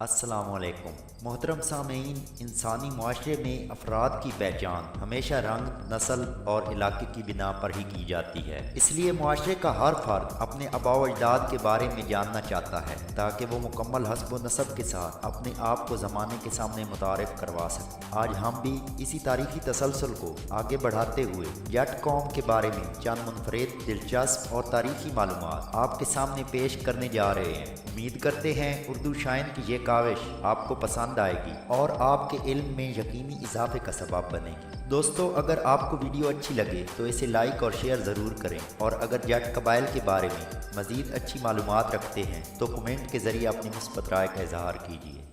السلام علیکم محترم سامعین، انسانی معاشرے میں افراد کی پہچان ہمیشہ رنگ، نسل اور علاقے کی بنا پر ہی کی جاتی ہے۔ اس لیے معاشرے کا ہر فرد اپنے آباء و اجداد کے بارے میں جاننا چاہتا ہے تاکہ وہ مکمل حسب و نسب کے ساتھ اپنے آپ کو زمانے کے سامنے متعارف کروا سکے۔ آج ہم بھی اسی تاریخی تسلسل کو آگے بڑھاتے ہوئے جٹ قوم کے بارے میں چند منفرد، دلچسپ اور تاریخی معلومات آپ کے سامنے پیش کرنے جا رہے ہیں۔ امید کرتے ہیں اردو شائن کی یہ کاوش آپ کو پسند آئے گی اور آپ کے علم میں یقینی اضافے کا سبب بنے گی۔ دوستو، اگر آپ کو ویڈیو اچھی لگے تو اسے لائک اور شیئر ضرور کریں، اور اگر جٹ قبائل کے بارے میں مزید اچھی معلومات رکھتے ہیں تو کمنٹ کے ذریعے اپنی مثبت رائے کا اظہار کیجیے۔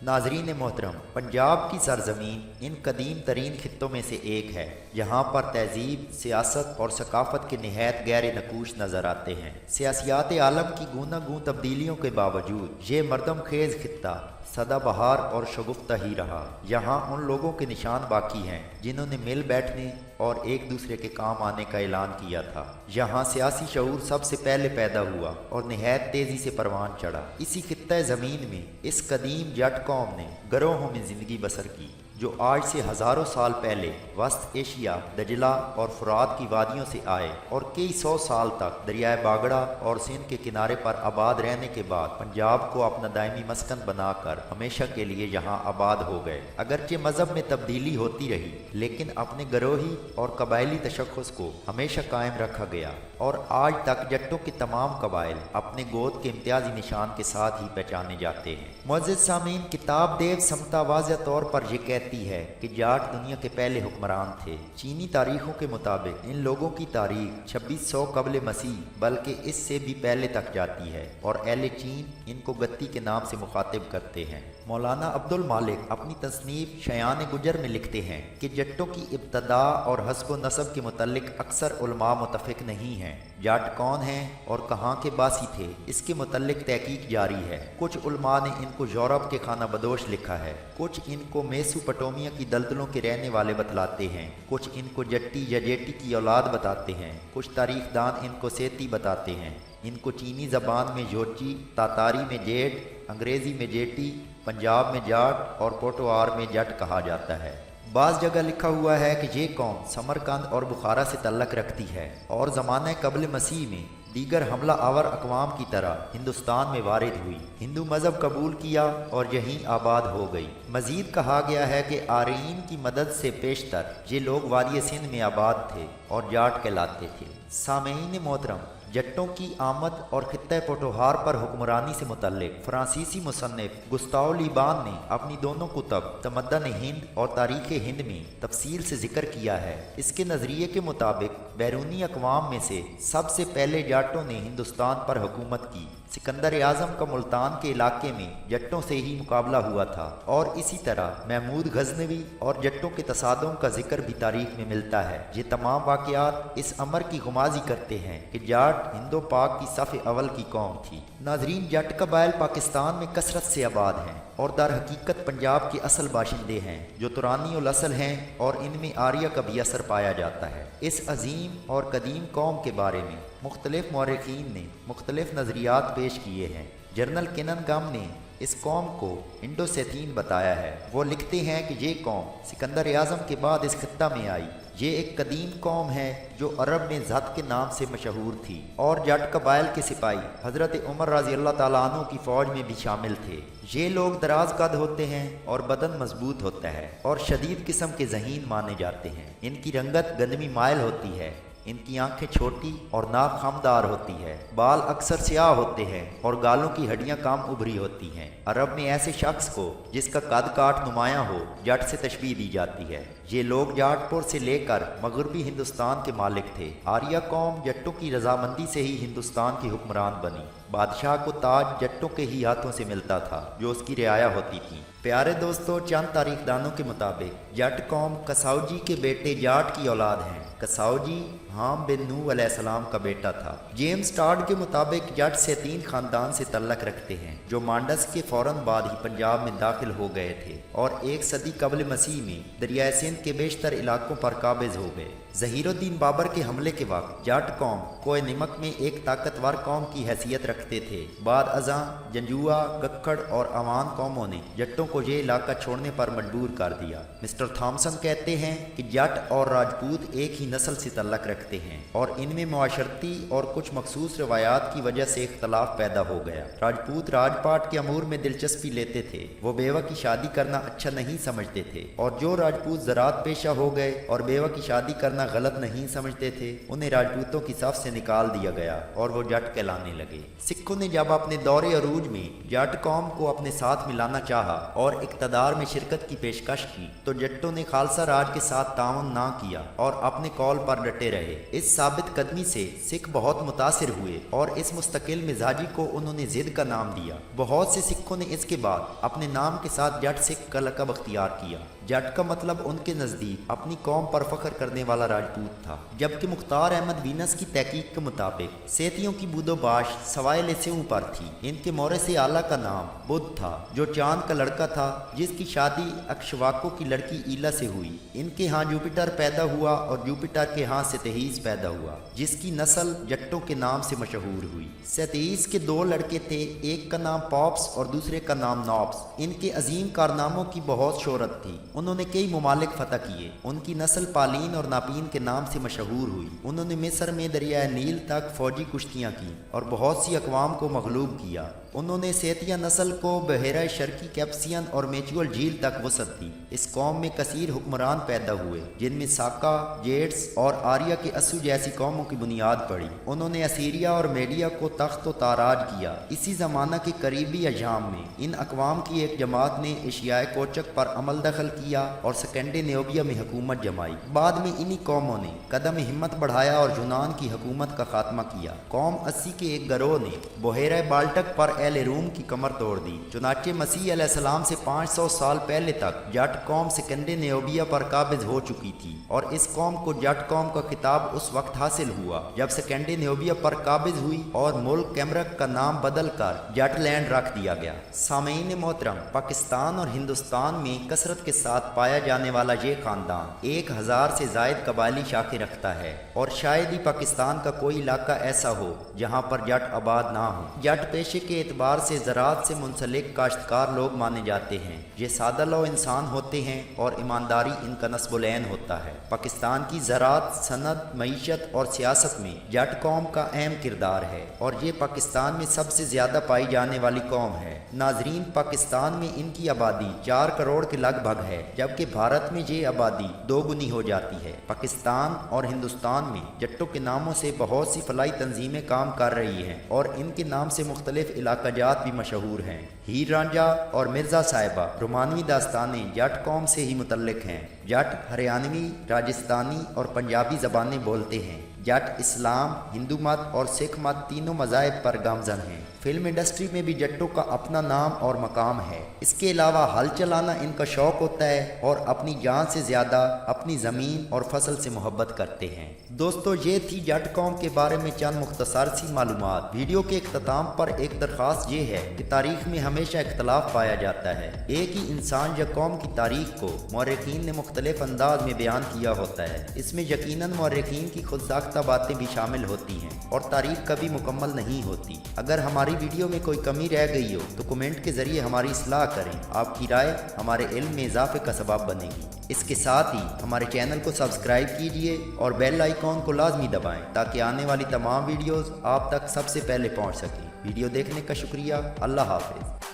ناظرین محترم، پنجاب کی سرزمین ان قدیم ترین خطوں میں سے ایک ہے جہاں پر تہذیب، سیاست اور ثقافت کے نہایت گہرے نقوش نظر آتے ہیں۔ سیاسیات عالم کی گوناگون تبدیلیوں کے باوجود یہ مردم خیز خطہ سدا بہار اور شگفتہ ہی رہا۔ یہاں ان لوگوں کے نشان باقی ہیں جنہوں نے مل بیٹھنے اور ایک دوسرے کے کام آنے کا اعلان کیا تھا۔ یہاں سیاسی شعور سب سے پہلے پیدا ہوا اور نہایت تیزی سے پروان چڑھا۔ اسی خطہ زمین میں اس قدیم جٹ قوم نے گروہوں میں زندگی بسر کی، جو آج سے ہزاروں سال پہلے وسط ایشیا، دجلہ اور فرات کی وادیوں سے آئے اور کئی سو سال تک دریائے باگڑا اور سندھ کے کنارے پر آباد رہنے کے بعد پنجاب کو اپنا دائمی مسکن بنا کر ہمیشہ کے لیے یہاں آباد ہو گئے۔ اگرچہ مذہب میں تبدیلی ہوتی رہی، لیکن اپنے گروہی اور قبائلی تشخص کو ہمیشہ قائم رکھا گیا، اور آج تک جٹوں کے تمام قبائل اپنے گود کے امتیازی نشان کے ساتھ ہی پہچانے جاتے ہیں۔ معزز سامعین، کتاب دیو سمتا واضح طور پر یہ کہتی ہے کہ جاٹ دنیا کے پہلے حکمران تھے۔ چینی تاریخوں کے مطابق ان لوگوں کی تاریخ 2600 قبل مسیح بلکہ اس سے بھی پہلے تک جاتی ہے، اور اہل چین ان کو گتی کے نام سے مخاطب کرتے ہیں۔ مولانا عبد المالک اپنی تصنیف شیان گجر میں لکھتے ہیں کہ جٹوں کی ابتدا اور حسب و نسب کے متعلق اکثر علماء متفق نہیں ہیں۔ جٹ کون ہیں اور کہاں کے باسی تھے، اس کے متعلق تحقیق جاری ہے۔ کچھ علماء نے ان کو یورپ کے خانہ بدوش لکھا ہے، کچھ ان کو میسوپٹومیا کی دلدلوں کے رہنے والے بتلاتے ہیں، کچھ ان کو جٹی یا جیٹی کی اولاد بتاتے ہیں، کچھ تاریخ دان ان کو سیتی بتاتے ہیں۔ ان کو چینی زبان میں یوچی، تاتاری میں جیٹ، انگریزی میں جیٹی، پنجاب میں جاٹ اور پوٹوار میں جٹ کہا جاتا ہے۔ بعض جگہ لکھا ہوا ہے کہ یہ قوم سمرقند اور بخارا سے تعلق رکھتی ہے اور زمانہ قبل مسیح میں دیگر حملہ آور اقوام کی طرح ہندوستان میں وارد ہوئی، ہندو مذہب قبول کیا اور یہیں آباد ہو گئی۔ مزید کہا گیا ہے کہ آرین کی مدد سے پیشتر یہ لوگ وادی سندھ میں آباد تھے اور جاٹ کہلاتے تھے۔ سامعین محترم، جٹوں کی آمد اور خطہ پوٹوہار پر حکمرانی سے متعلق فرانسیسی مصنف گستاو لیبان نے اپنی دونوں کتب تمدن ہند اور تاریخ ہند میں تفصیل سے ذکر کیا ہے۔ اس کے نظریے کے مطابق بیرونی اقوام میں سے سب سے پہلے جاٹوں نے ہندوستان پر حکومت کی۔ سکندر اعظم کا ملتان کے علاقے میں جٹوں سے ہی مقابلہ ہوا تھا، اور اسی طرح محمود غزنوی اور جٹوں کے تصادم کا ذکر بھی تاریخ میں ملتا ہے۔ یہ تمام واقعات اس امر کی غمازی کرتے ہیں کہ جاٹ ہندو پاک کی صف اول کی قوم تھی۔ ناظرین، جٹ قبائل پاکستان میں کثرت سے آباد ہیں اور در حقیقت پنجاب کے اصل باشندے ہیں، جو ترانی الاصل ہیں، اور ان میں آریہ کا بھی اثر پایا جاتا ہے۔ اس عظیم اور قدیم قوم کے بارے میں مختلف مورخین نے مختلف نظریات پیش کیے ہیں۔ جنرل کنن گم نے اس قوم کو انڈو سیتھین بتایا ہے۔ وہ لکھتے ہیں کہ یہ قوم سکندر اعظم کے بعد اس خطہ میں آئی۔ یہ ایک قدیم قوم ہے جو عرب میں زت کے نام سے مشہور تھی، اور جٹ قبائل کے سپاہی حضرت عمر رضی اللہ تعالیٰ عنہ کی فوج میں بھی شامل تھے۔ یہ لوگ دراز قد ہوتے ہیں اور بدن مضبوط ہوتا ہے اور شدید قسم کے ذہین مانے جاتے ہیں۔ ان کی رنگت گندمی مائل ہوتی ہے، ان کی آنکھیں چھوٹی اور ناک خمدار ہوتی ہے، بال اکثر سیاہ ہوتے ہیں اور گالوں کی ہڈیاں کم ابھری ہوتی ہیں۔ عرب میں ایسے شخص کو جس کا قد کاٹ نمایاں ہو جٹ سے تشبیہ دی جاتی ہے۔ یہ لوگ جاٹ پور سے لے کر مغربی ہندوستان کے مالک تھے۔ آریہ قوم جٹوں کی رضامندی سے ہی ہندوستان کی حکمران بنی۔ बादशाह को ताज जट्टों के ही हाथों से मिलता था जो उसकी रियाया होती थी। प्यारे दोस्तों, चंद तारीखदानों के मुताबिक जट कौम कसाऊजी के बेटे जाट की औलाद हैं। कसाऊजी हाम बिन नूह अलैहिस्सलाम का बेटा था। जेम्स टाड के मुताबिक जट से 3 खानदान से तल्लक रखते हैं जो मांडस के फौरन बाद ही पंजाब में दाखिल हो गए थे और 1 सदी कबल मसीह में दरियाए सिंध के बेशतर इलाकों पर काबिज हो गए। ज़हीरुद्दीन बाबर के हमले के वक्त जट कौम कोय निमक में एक ताकतवर कौम की हैसियत रखते थे। बाद अज़ां जंजुआ, गक्खड़ और अवान कौमों ने जट्टों को ये इलाका छोड़ने पर मजबूर कर दिया। मिस्टर थॉमसन कहते हैं कि जट और राजपूत एक ही नस्ल से तल्लक रखते हैं और इनमें मुआशरती और कुछ मखसूस रवायात की वजह से इख्तलाफ पैदा हो गया। राजपूत राजपाट के अमूर में दिलचस्पी लेते थे, वो बेवा की शादी करना अच्छा नहीं समझते थे, और जो राजपूत ज़राअत पेशा हो गए और बेवा की शादी करना गलत नहीं समझते थे उन्हें राजपूतों की सफ से निकाल दिया गया और वो जट कहलाने लगे। सिखों ने जब अपने दौरे अरूज में जट कौम को अपने साथ मिलाना चाहा और इक़्तिदार में शिरकत की पेशकश की तो जट्टों ने खालसा राज के साथ ताउन ना किया और अपने कौल पर डटे रहे। इस साबित कदमी से सिख बहुत मुतासिर हुए और इस मुस्तकिल मिजाजी को उन्होंने जिद का नाम दिया। बहुत से सिखों ने इसके बाद अपने नाम के साथ जट सिख का लक़ब अख्तियार किया। जट का मतलब उनके नज़दीक अपनी कौम पर फख्र करने वाला राजपूत था, जबकि मुख्तार अहमद वीनस की तहकीक के मुताबिक सेतियों की बूदोबाश सवाइल से ऊपर थी। इनके मोरस आला का नाम बुद्ध था जो चांद का लड़का था जिसकी शादी अक्षवाकों की लड़की ईला से हुई। इनके यहाँ जुपिटर पैदा हुआ और जुपिटर के यहाँ सेतेईस पैदा हुआ जिसकी नस्ल जट्टों के नाम से मशहूर हुई। सेतेईस के 2 लड़के थे, एक का नाम पॉप्स और दूसरे का नाम नॉब्स। इनके अजीम कारनामों की बहुत शोहरत थी। उन्होंने कई ममालिक फतह किए। उनकी नस्ल पालीन और नापीन के नाम से मशहूर हुई। उन्होंने मिस्र में दरिया नील तक फौजी कुश्तियाँ की और बहुत सी अक़वाम को मगलूब किया। उन्होंने सेतिया नस्ल को बहरा शर्की कैप्सियन और मेचुअल झील तक वसअत दी। इस कौम में कसीर हुक्मरान पैदा हुए जिनमें साका, जेट्स और आर्या के असू जैसी कौमों की बुनियाद पड़ी। उन्होंने असीरिया और मेडिया को तख्त व ताराज किया। इसी ज़माना के करीबी अयाम में इन अक़वाम की एक जमात ने एशियाई कोचक पर अमल दखल किया और स्कैंडिनेविया में हुकूमत जमाई। बाद में इन्हीं कौमों ने कदम हिम्मत बढ़ाया और यूनान की हुकूमत का खात्मा किया। कौम 80 के एक गरोह ने बहेरा बाल्टक पर अहले रूम की कमर तोड़ दी। चुनाचे मसीह अलैहिस्सलाम से 500 साल पहले तक जट कौम स्कैंडिनेविया पर काबिज हो चुकी थी और इस कौम को जट कौम का खिताब उस वक्त हासिल हुआ जब स्कैंडिनेविया पर काबिज हुई और मुल्क कैमरक का नाम बदल कर जटलैंड रख दिया गया। सामईन मोहतरम, पाकिस्तान और हिंदुस्तान में कसरत के साथ पाया जाने वाला ये खानदान 1000 से जायद कबायली शाखें रखता है और शायद ही पाकिस्तान का कोई इलाका ऐसा हो जहाँ पर जट आबाद ना हो। जट पेशे के एतबार से ज़राअत से मुंसलिक काश्तकार लोग माने जाते हैं। ये सादा लो इंसान होते हैं और ईमानदारी इनका नस्बुलैन होता है। पाकिस्तान की ज़राअत, सनद, मईशत और सियासत में जट कौम का अहम किरदार है और ये पाकिस्तान में सबसे ज़्यादा पाई जाने वाली कौम है। नाजरीन, पाकिस्तान में इनकी आबादी 4 करोड़ के लगभग है जबकि भारत में ये आबादी 2 गुनी हो जाती है। पाकिस्तान और हिंदुस्तान में जट्टों के नामों से बहुत सी फलाई तंजीमें काम कर रही हैं और इनके नाम से मुख्तलिफ इलाकाजात भी मशहूर हैं। हीर रांझा और मिर्ज़ा साहिबा रोमानवी दास्तानें जट कौम से ही मुतल्लिक हैं। जट हरियाणवी, राजस्थानी और पंजाबी ज़बानें बोलते हैं। जट इस्लाम, हिंदू मत और सिख मत तीनों मज़ाहिब पर गामजन हैं। फिल्म इंडस्ट्री में भी जट्टों का अपना नाम और मकाम है। इसके अलावा हल चलाना इनका शौक़ होता है और अपनी जान से ज़्यादा अपनी ज़मीन और फसल से मोहब्बत करते हैं। दोस्तों, ये थी जट कौम के बारे में चंद मुख्तसर सी मालूमात। वीडियो के इख्तिताम पर एक दरख्वास्त ये है कि तारीख़ में हमेशा इख्तलाफ पाया जाता है। एक ही इंसान या कौम की तारीख़ को मौरख़ीन ने मुख्तलिफ अंदाज में बयान किया होता है। इसमें यकीनन मौरख़ीन की खुद साख्ता बातें भी शामिल होती हैं और तारीख़ कभी मुकम्मल नहीं होती। अगर हमारी वीडियो में कोई कमी रह गई हो तो कमेंट के ज़रिए हमारी इस्लाह करें। आपकी राय हमारे इल्म में इजाफे का सबब बनेगी। इसके साथ ही हमारे चैनल को सब्सक्राइब कीजिए और बेल आइकॉन को लाजमी दबाएं ताकि आने वाली तमाम वीडियोज़ आप तक सबसे पहले पहुंच सकें। वीडियो देखने का शुक्रिया। अल्लाह हाफ़िज़।